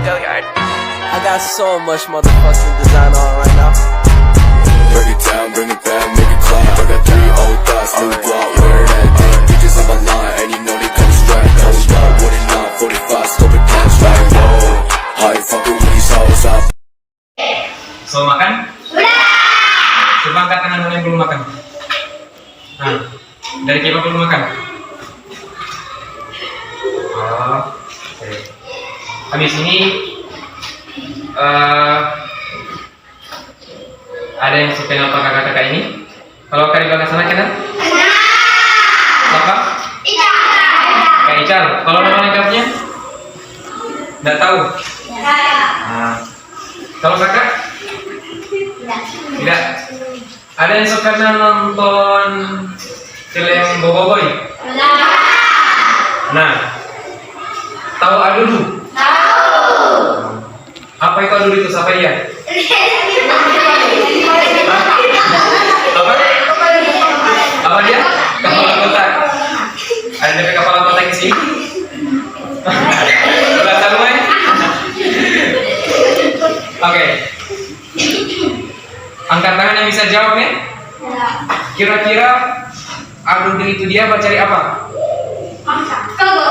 Go yard. I got so much motherfucking design on right now. Break it down, bring it back, make it clap. I got 3 old thoughts, new block, where that thing. Bitches on my line, and you know they come straight. Hold up, what it not, 45, scope it cash like whoa. High fucking with these hoes up. So makan? Sudah. Coba angkat tangan dulu yang belum makan. Nah, dari siapa belum makan? Oh, oke. Habis ini ada yang suka apa kakak-kakak ini? Kalau kali belakang sana kenal? Siapa? Kak Ical. Kalau nama lengkapnya? Nggak tahu. Nah, kalau kakak? Tidak. Ada yang suka nonton film Boboiboy? Nah, tahu Adudu? Tahu. Apa itu Adudu itu? Siapa dia? Apa? Apa dia? Kepala kotak. Ada DP kepala kotak di sini? Udah tahu ya? Oke. Angkat tangan yang bisa jawab ya? Kira-kira Adudu itu dia cari apa? Angkat tangan.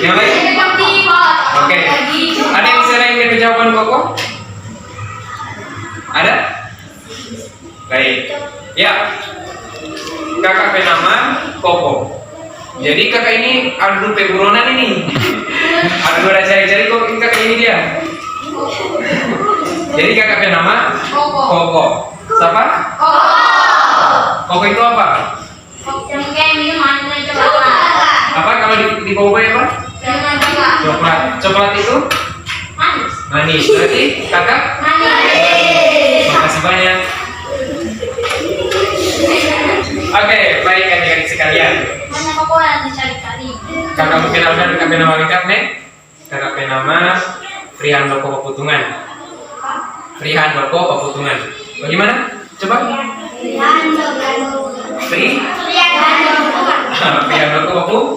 Yang lain? Oke. Ada yang bisa lain dari jawaban Koko? Ada? Baik. Ya. Kakak penama Koko. Jadi kakak ini Adudu peburonan ini. Adudu ada cari-cari kok kakak ini dia. Jadi kakak penama Koko. Siapa? Koko itu apa? Apa kalau di Boboiboy apa? Coklat. Coklat itu? Manis. Berarti kakak? Makasih banyak. Oke, baik adik-adik sekalian. Kakak perkenalkan kakak nama lengkap nih. Kakak nama Frihan Doko Paputungan. Frihan Doko Paputungan. Bagaimana? Coba. Frihan Doko Paputungan.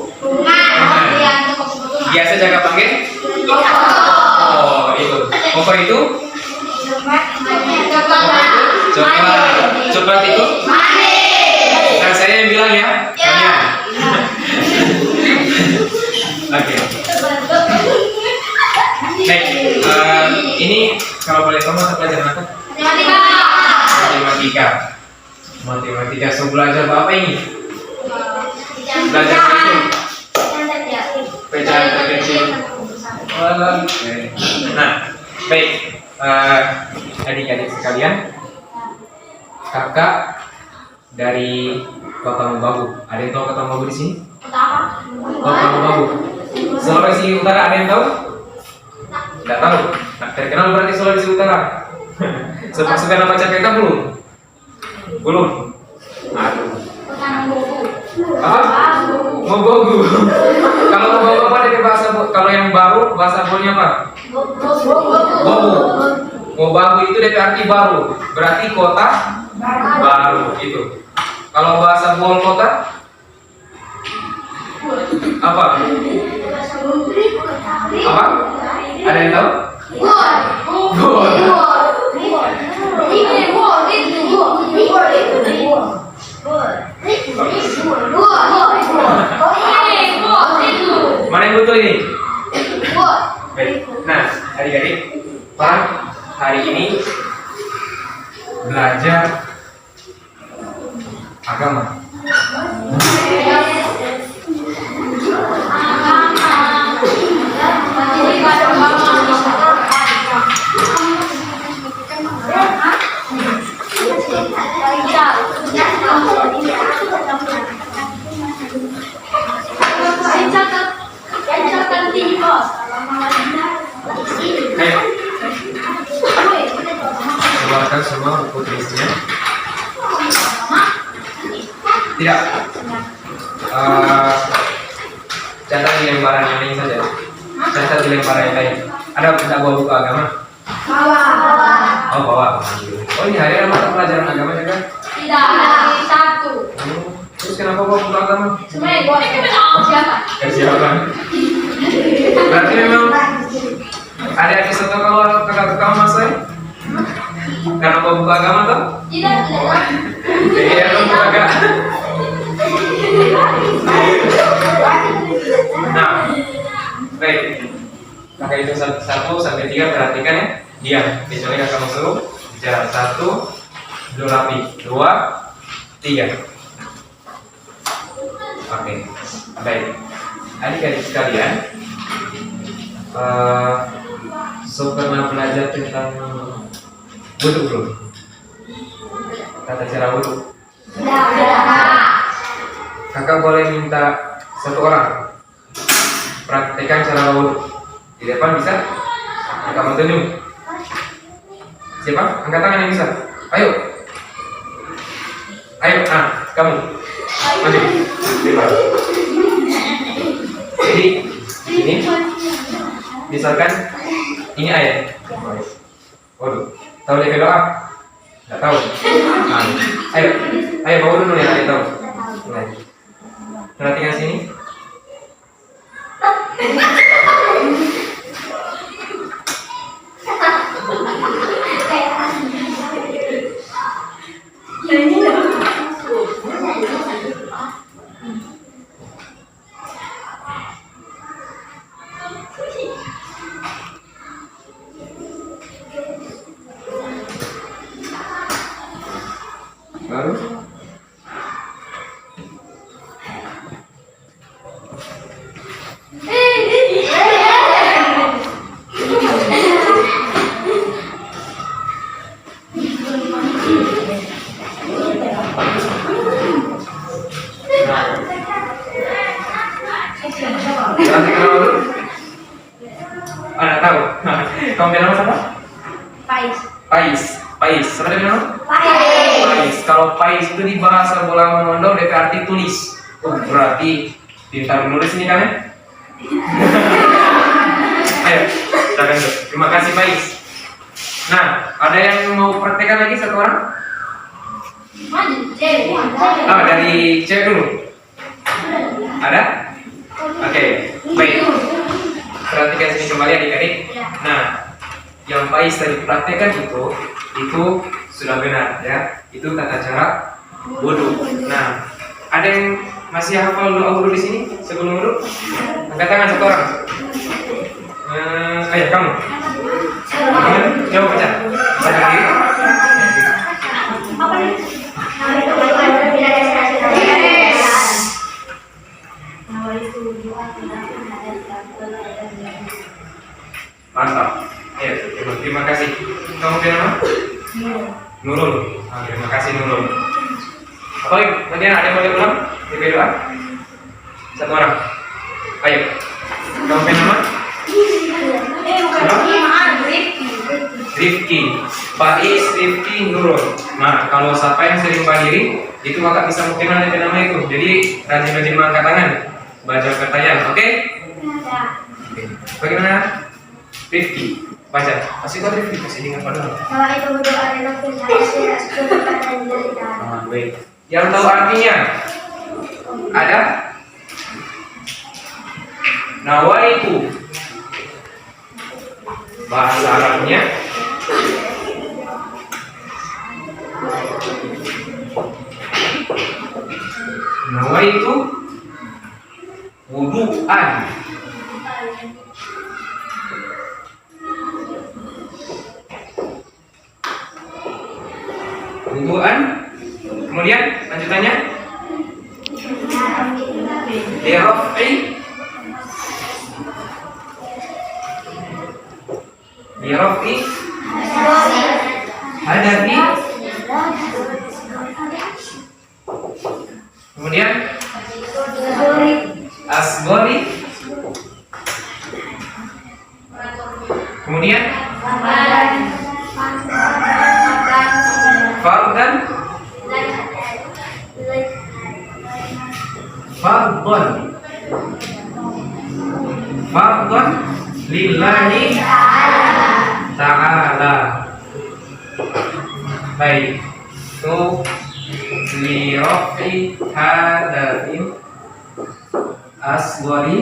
Biasa jaga panggil? Oh, itu. Koko itu? Coklat itu? Bukan saya yang bilang ya. Kalian. Oke. Baik. Ini kalau boleh tahu mata pelajaran apa? Matematika. So belajar apa ini? Belajar itu. Pecahan terkecil. Nah, baik. Adik-adik sekalian, kakak dari Kota Mobagu. Ada yang tahu Kota Mobagu di sini? Kota Mobagu. Sulawesi Utara ada yang tahu? Tidak tahu. Nah, terkenal berarti Sulawesi Utara. Suka nama cerita belum? Belum. Aduh. Apa? Mobagu. Kalau Mobagu apa dari bahasa? Kalau yang baru bahasa Bolnya apa? Mobagu. Mobagu itu dari arti baru. Berarti kota baru itu. Kalau bahasa Bol kota apa? Apa? Ada yang tahu? Gol. Mana yang betul ini? Nah, adik-adik, hari ini belajar agama. Keluarkan semua buku tulisnya. Tidak. Catat di lembaran yang lain saja. Catat di lembaran yang lain. Ada tidak bawa buku agama? Bawa. Oh, bawa. Oh, ini hari ada mata pelajaran agama juga? Tidak, hari Sabtu. Terus kenapa kau buka agama? Siapa? Siapa? Berarti memang ada kisah kalau kakak kamu masai? Karena kau buka agama tuh? Tidak. Iya tuh kakak. Nah, baik. Kakak itu 1 sampai 3 perhatikan ya. Diam. Kecuali kakak mau suruh bicara 1, belum rapi. 2, 3. Oke, baik. Adik-adik sekalian, so pernah belajar tentang wudhu belum? Tata cara wudhu. Kakak boleh minta 1 orang praktekkan cara wudhu. Di depan bisa? Kakak mau tunjuk. Siapa? Angkat tangan yang bisa. Ayo. Ayo, kamu. Maju. Depan. Jadi ini misalkan ini air. Waduh. Tahu dia doa? Enggak tahu. Ayo bawa dulu ya, ayo tahu. Mulai. Perhatikan sini. Baru Anda tahu? Kamu bilang apa? Pais. Siapa dia bilang? Pais. Kalau pais itu di bahasa bola mondo DP arti tulis. Berarti pintar menulis ini kan ya? Ayo, silakan tuh. Terima kasih Pais. Nah, ada yang mau praktekkan lagi 1 orang? Dari cewek dulu. Ada? Oke, baik. Perhatikan sini kembali adik-adik. Nah, yang Pais tadi praktekkan itu sudah benar ya. Itu tata cara wudhu. Nah, ada yang masih hafal doa wudhu di sini sebelum wudhu? Angkat tangan 1 orang. Ayo kamu. Coba baca. Baca lagi. Mantap. Ya, terima kasih. Kamu punya nama? Nurul. Terima kasih Nurul. Apa lagi? Bagian ada yang boleh ulang? DP doa? 1 orang. Ayo. Kamu punya nama? Rifki. Pais, Rifki, Nurul. Nah, kalau siapa yang sering berdiri, itu maka bisa mungkin ada nama itu. Jadi rajin-rajin mengangkat tangan. Baca pertanyaan, oke? Bagaimana? Rifki, baca. Kasih kau Rifki, kasih dengan padahal. Baik. Yang tahu artinya? Ada? Nawaitu. Bahasa Arabnya nawaitu wudu'an. Wudu'an. Kemudian lanjutannya Biraf'i hadafi. Kemudian asgori. Kemudian fardan. Fardhan lillahi ta'ala. Baik, itu li rafi hadatsin asghari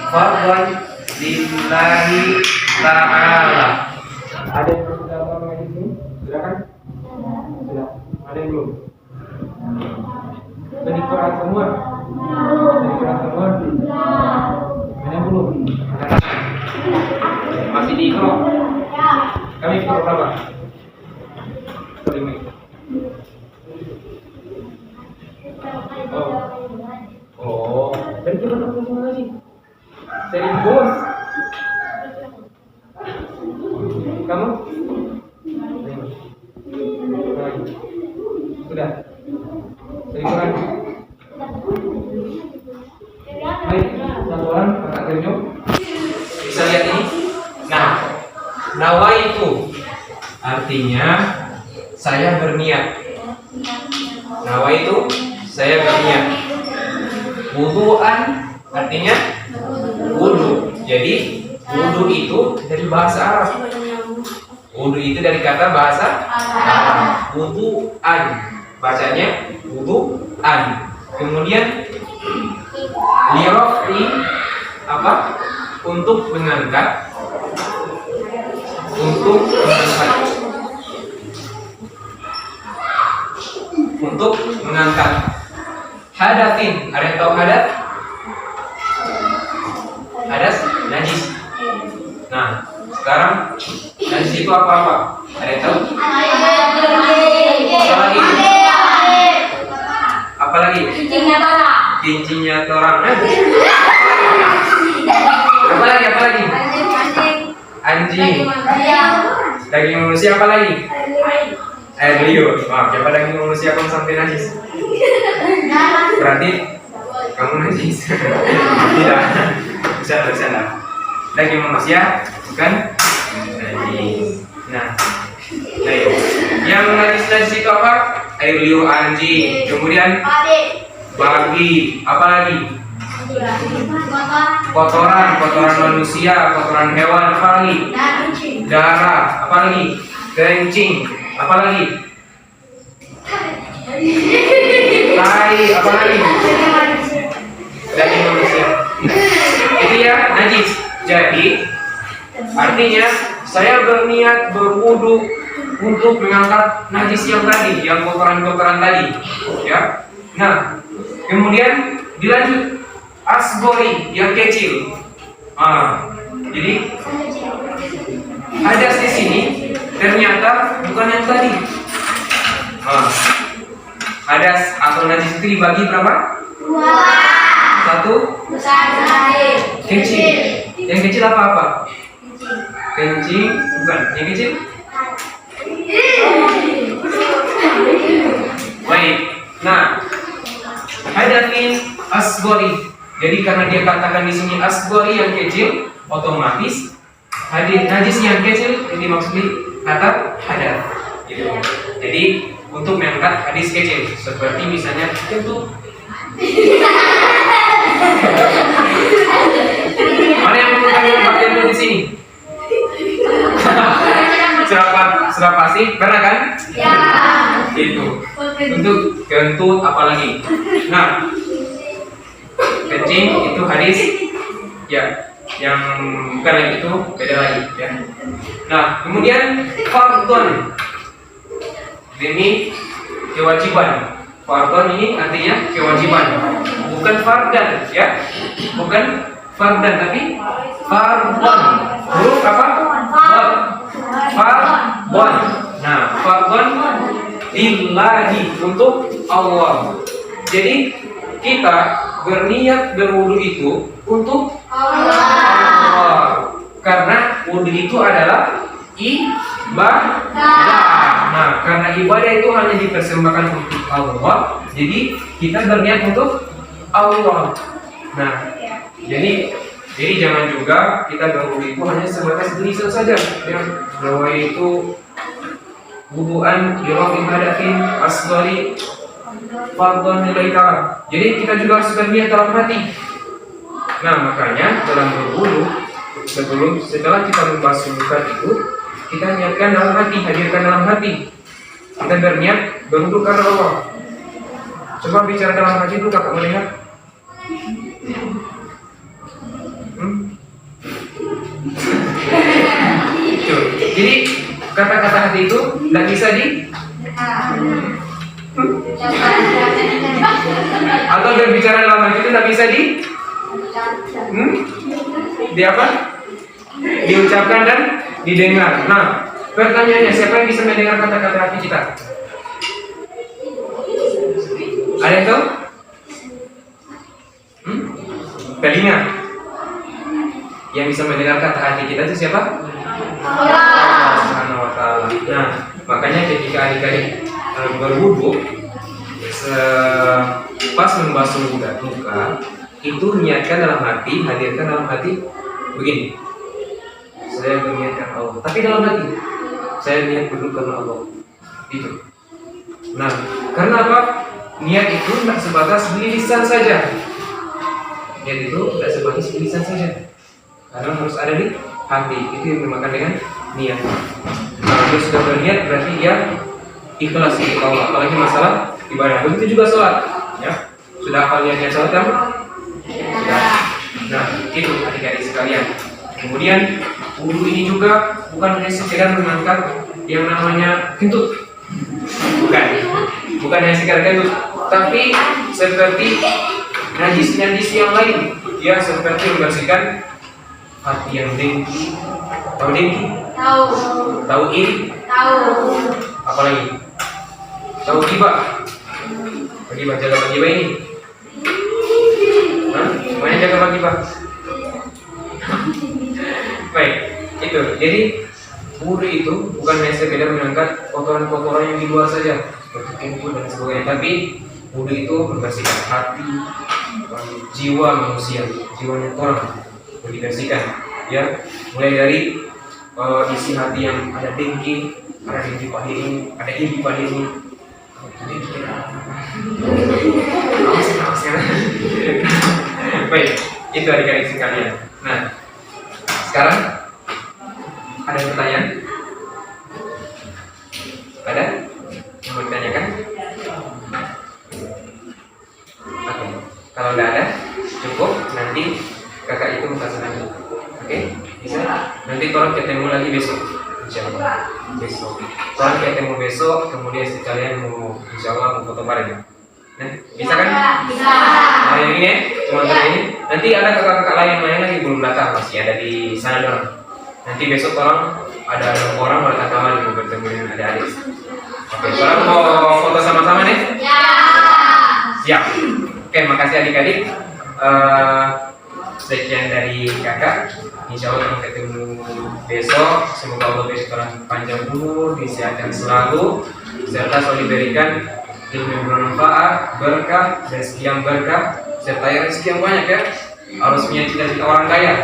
fardhan lillahi ta'ala. Ada yang belum sudah apa di sini? Sudah kan? Sudah. Ada yang belum? Sudah dikurang semua? Sudah dikurang semua? Ada yang belum? Masih diikro? Kami ikro berapa? 5. Oh, dari kita tak semua lagi. Sering bos. Kamu? Sudah. Sering kurang. Baik, satu orang kakak kerja. Bisa lihat ini. Nah, nawaitu artinya saya berniat. Nawaitu saya berniat. Wudu'an artinya wudu. Jadi wudu itu dari bahasa Arab. Wudu itu dari kata bahasa Arab. Wudu'an bacanya wudu'an. Kemudian lirafi apa? Untuk mengangkat. Untuk mengangkat. Untuk mengangkat. Hadatin, ada yang tahu hadat? Hadas najis. Nah, sekarang najis itu apa-apa? Ada yang tahu? Apa lagi? Apa lagi? Kincinya torang. Apa lagi? Apa lagi? Anjing. Daging manusia apa lagi? Air liur. Maaf, siapa daging manusia pun sampai najis? Berarti kamu najis. Tidak. Bisa. Daging manusia bukan najis. Nah, yang najis itu apa? Air liur anjing. Kemudian babi. Apa lagi? Kotoran manusia, kotoran hewan. Apa lagi? Darah. Apa lagi? Kencing. Apa lagi? Tai. Apa lagi? Daging manusia. Itu ya najis. Jadi artinya saya berniat berwudu untuk mengangkat najis yang tadi, yang kotoran-kotoran tadi, ya. Nah, kemudian dilanjut asgori yang kecil. Jadi hadas di sini ternyata bukan yang tadi. Hadas atau najis itu dibagi berapa? 1. Kecil. Yang kecil apa? Kencing, bukan. Yang kecil? Baik. Nah, hadatin asgori. Jadi karena dia katakan di sini asgori yang kecil, otomatis najis yang kecil ini maksudnya kata hadas. Gitu. Jadi untuk mengangkat hadis kecil, seperti misalnya kentut. Mana yang menggunakan bagian di sini? Sudah pasti, pernah kan? Ya. Itu. Untuk kentut apalagi. Nah, kencing itu hadis, ya. Yang bukan yang itu beda lagi, ya. Nah, kemudian fardhon. Ini kewajiban. Fardhon ini artinya kewajiban. Bukan fardan, ya. Bukan fardan tapi fardhon. Huruf apa? Fardhon. Nah, fardhon lillahi, untuk Allah. Jadi kita berniat berwudu itu untuk Allah. Karena wudu itu adalah ibadah. Nah, karena ibadah itu hanya dipersembahkan untuk Allah, jadi kita berniat untuk Allah. Nah, jadi jangan juga kita berwudu itu hanya sebatas lisan saja, ya. Bahwa itu wudu'an lirafi hadatin asghari fardhon lillahi ta'ala. Jadi kita juga harus berniat dalam hati. Nah, makanya dalam berwudu setelah kita membasuh muka itu, kita niatkan dalam hati, hadirkan dalam hati. Kita berniat berwudu karena Allah. Coba bicara dalam hati itu kakak melihat. Tuh. Jadi kata-kata hati itu tidak bisa atau berbicara dalam hati itu tidak bisa di apa? Diucapkan dan didengar. Nah, pertanyaannya, siapa yang bisa mendengar kata-kata hati kita? Ada yang tahu? Telinga. Yang bisa mendengar kata hati kita itu siapa? Allah Subhanahu wa Ta'ala. Nah, makanya ketika adik-adik berwudu, pas membasuh muka, itu niatkan dalam hati, hadirkan dalam hati begini. Saya berniatkan Allah, tapi dalam hati saya niat berwudu karena Allah. Itu. Nah, karena apa? Niat itu tidak sebatas di lisan saja. Niat itu tidak sebatas di lisan saja. Karena harus ada di hati. Itu yang dimakan dengan niat. Kalau dia sudah berniat berarti dia ikhlas untuk Allah. Apalagi masalah ibadah. Begitu juga sholat. Ya, sudah hafal niatnya sholat kan? Sudah. Nah, itu adik-adik sekalian. Kemudian wudu ini juga bukan hanya sekedar mengangkat yang namanya kentut. Bukan hanya sekedar kentut, tapi seperti najis-najis yang lain. Ya, seperti membersihkan hati yang dengki. Tahu dengki? Tahu. Tahu iri? Tahu. Apalagi? Tahu gibah? Gibah, jaga gibah ini. Hah? Semuanya jaga gibah. Baik, itu. Jadi wudu itu bukan hanya sekedar mengangkat kotoran-kotoran yang di luar saja, seperti kentut dan sebagainya, tapi wudu itu membersihkan hati, jiwa manusia, jiwanya orang dibersihkan. Ya, mulai dari isi hati yang ada dengki, ada dengki pada ini, ada iri pada ini. Baik, itu adik-adik sekalian. Nah, sekarang ada pertanyaan? Ada? Yang mau ditanyakan? Oke. Kalau tidak ada, cukup. Nanti kakak itu minta senang. Oke? Bisa? Nanti tolong ketemu lagi besok. Insyaallah. Besok. Tolong ketemu besok. Kemudian sekalian mau insyaallah mau foto bareng. Nah, bisa kan? Bisa. Nah, yang ini, cuma ini. Nanti ada kakak-kakak lain lagi belum datang, masih ada di sana doang. Nanti besok tolong ada orang datang kamar mau bertemu dengan adik-adik. Oke, tolong mau foto sama-sama nih? Ya. Siap. Oke, makasih adik-adik. Sekian dari kakak. Insya Allah kita ketemu besok. Semoga Allah besok panjang umur, disehatkan selalu, serta selalu diberikan ilmu yang bermanfaat, berkah, rezeki yang berkah, serta rezeki yang banyak ya. Harus punya cita-cita orang kaya.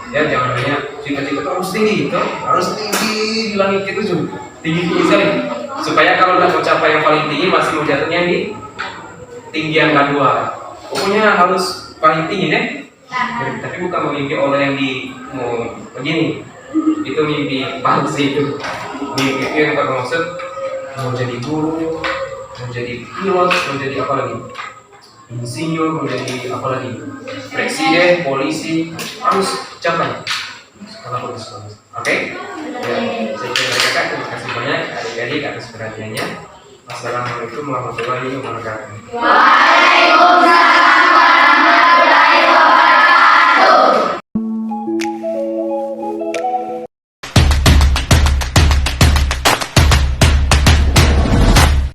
Ya, jangan hanya cita-cita harus tinggi, gitu. Harus tinggi di langit itu juga. Tinggi sekali. Supaya kalau udah mencapai yang paling tinggi masih mau jatuhnya di tinggian kedua. Pokoknya harus paling tinggi deh. Tapi bukan memimpi orang yang di mau begini. Itu mimpi palsu itu. Mimpi itu yang bermaksud mau jadi guru, mau jadi pilot, mau jadi apa lagi? Insinyur, mau jadi apa lagi? Presiden, polisi, harus capai. Kalau bagus. Oke? Ya, saya kira kakak, terima kasih banyak adik-adik atas perhatiannya. Wassalamualaikum warahmatullahi wabarakatuh. Waalaikumsalam.